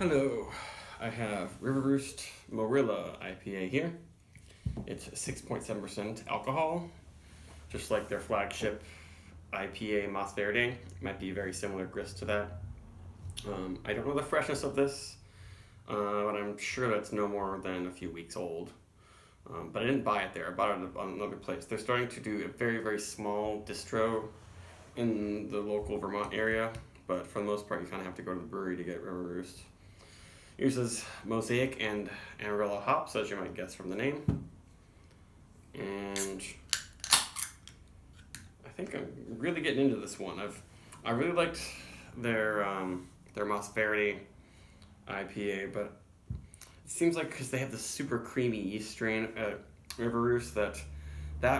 Hello, I have River Roost Morilla IPA here. It's 6.7% alcohol, just like their flagship IPA Mas Verde. Might be very similar grist to that. I don't know the freshness of this, but I'm sure that's no more than a few weeks old. But I didn't buy it there, I bought it on another place. They're starting to do a very, very small distro in the local Vermont area, but for the most part you kind of have to go to the brewery to get River Roost. Uses Mosaic and Amarillo hops, as you might guess from the name. And I think I'm really getting into this one. I really liked their Mas Verde IPA, but it seems like because they have this super creamy yeast strain at River Roost that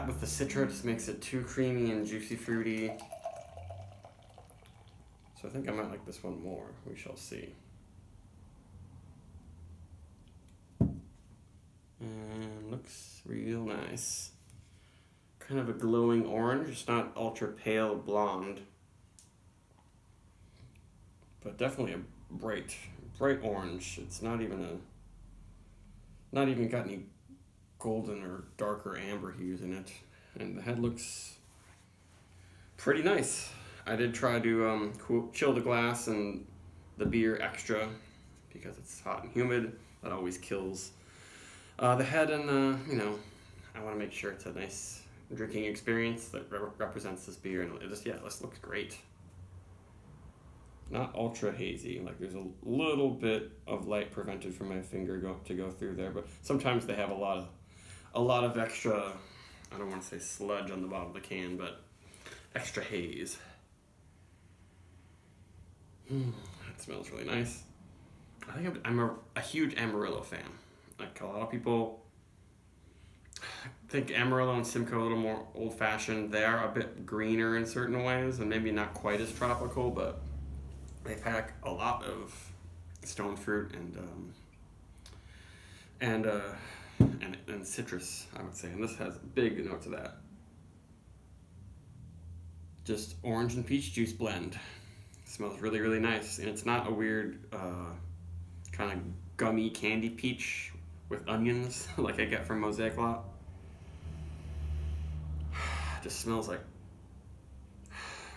with the Citra just makes it too creamy and juicy fruity. So I think I might like this one more. We shall see. And looks real nice. Kind of a glowing orange. It's not ultra pale blonde, but definitely a bright orange. It's not even got any golden or darker amber hues in it. And the head looks pretty nice. I did try to chill the glass and the beer extra because it's hot and humid. That always kills the head, and I want to make sure it's a nice drinking experience that represents this beer, and this looks great. Not ultra hazy, like there's a little bit of light prevented from my finger to go through there, but sometimes they have a lot of extra, I don't want to say sludge on the bottom of the can, but extra haze. That smells really nice. I think I'm a huge Amarillo fan. Like a lot of people think Amarillo and Simcoe a little more old-fashioned. They are a bit greener in certain ways and maybe not quite as tropical, but they pack a lot of stone fruit and citrus, I would say, and this has big notes of that. Just orange and peach juice blend. Smells really, really nice, and it's not a weird kind of gummy candy peach with onions like I get from Mosaic a lot. Just smells like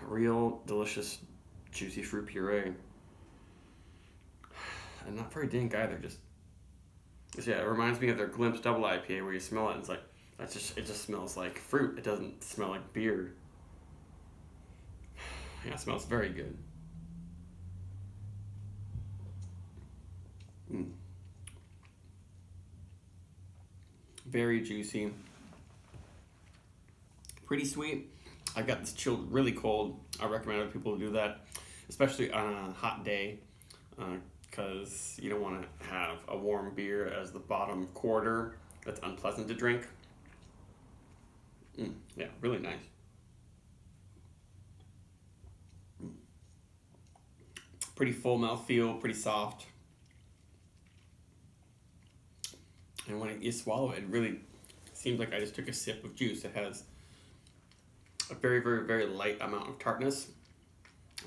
real delicious juicy fruit puree, and not very dank either. Just it reminds me of their Glimpse Double IPA where you smell it and it's like it just smells like fruit. It doesn't smell like beer. Yeah, it smells very good. Very juicy, pretty sweet. I got this chilled really cold. I recommend other people do that, especially on a hot day, because you don't want to have a warm beer as the bottom quarter. That's unpleasant to drink. Yeah, really nice. Pretty full mouthfeel, pretty soft. And when you swallow it, it really seems like I just took a sip of juice. It has a very, very, very light amount of tartness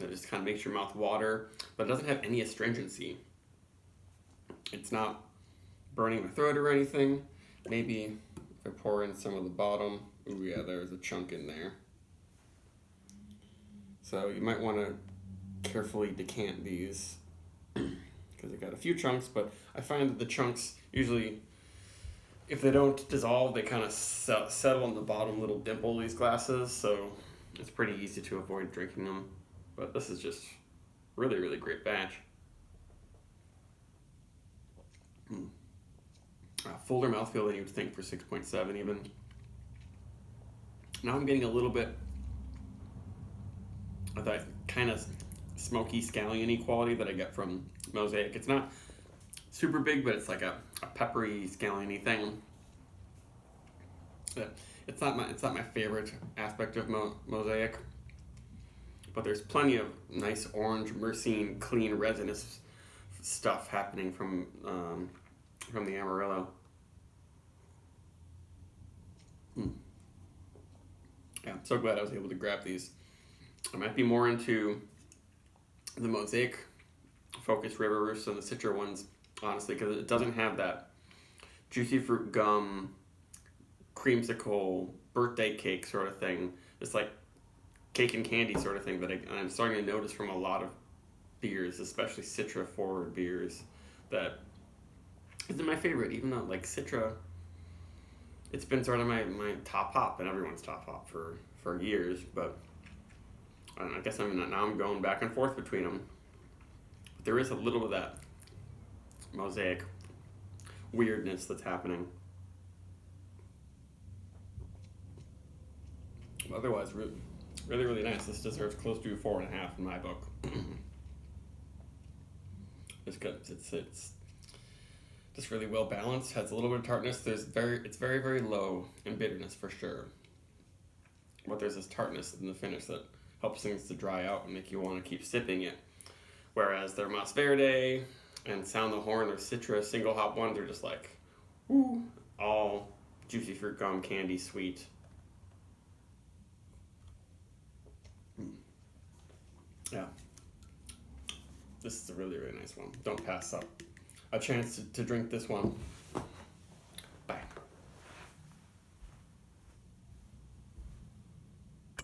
that just kind of makes your mouth water, but it doesn't have any astringency. It's not burning my throat or anything. Maybe if I pour in some of the bottom, ooh yeah, there's a chunk in there. So you might want to carefully decant these because they got a few chunks, but I find that the chunks usually, if they don't dissolve, they kind of settle on the bottom little dimple, these glasses, so it's pretty easy to avoid drinking them. But this is just really, really great batch. Fuller mouthfeel than you would think for 6.7 even. Now I'm getting a little bit of that kind of smoky scallion-y quality that I get from Mosaic. It's not super big, but it's like a peppery scallion-y thing. It's not my favorite aspect of Mosaic, but there's plenty of nice orange, myrcene, clean, resinous stuff happening from the Amarillo. Yeah, I'm so glad I was able to grab these. I might be more into the Mosaic Focus River Roost and the Citra ones, honestly, because it doesn't have that juicy fruit gum, creamsicle, birthday cake sort of thing. It's like cake and candy sort of thing that I'm starting to notice from a lot of beers, especially Citra forward beers, that isn't my favorite, even though like Citra, it's been sort of my top hop and everyone's top hop for years, but I don't know, I guess I'm going back and forth between them. But there is a little of that mosaic weirdness that's happening. Otherwise, really, really nice. This deserves close to 4.5 in my book. It's good. It's just really well balanced. Has a little bit of tartness. It's very, very low in bitterness for sure. But there's this tartness in the finish that helps things to dry out and make you want to keep sipping it. Whereas their Mas Verde and Sound the Horn or Citra single hop ones are just like, woo, all juicy fruit gum, candy, sweet. Yeah. This is a really, really nice one. Don't pass up a chance to drink this one.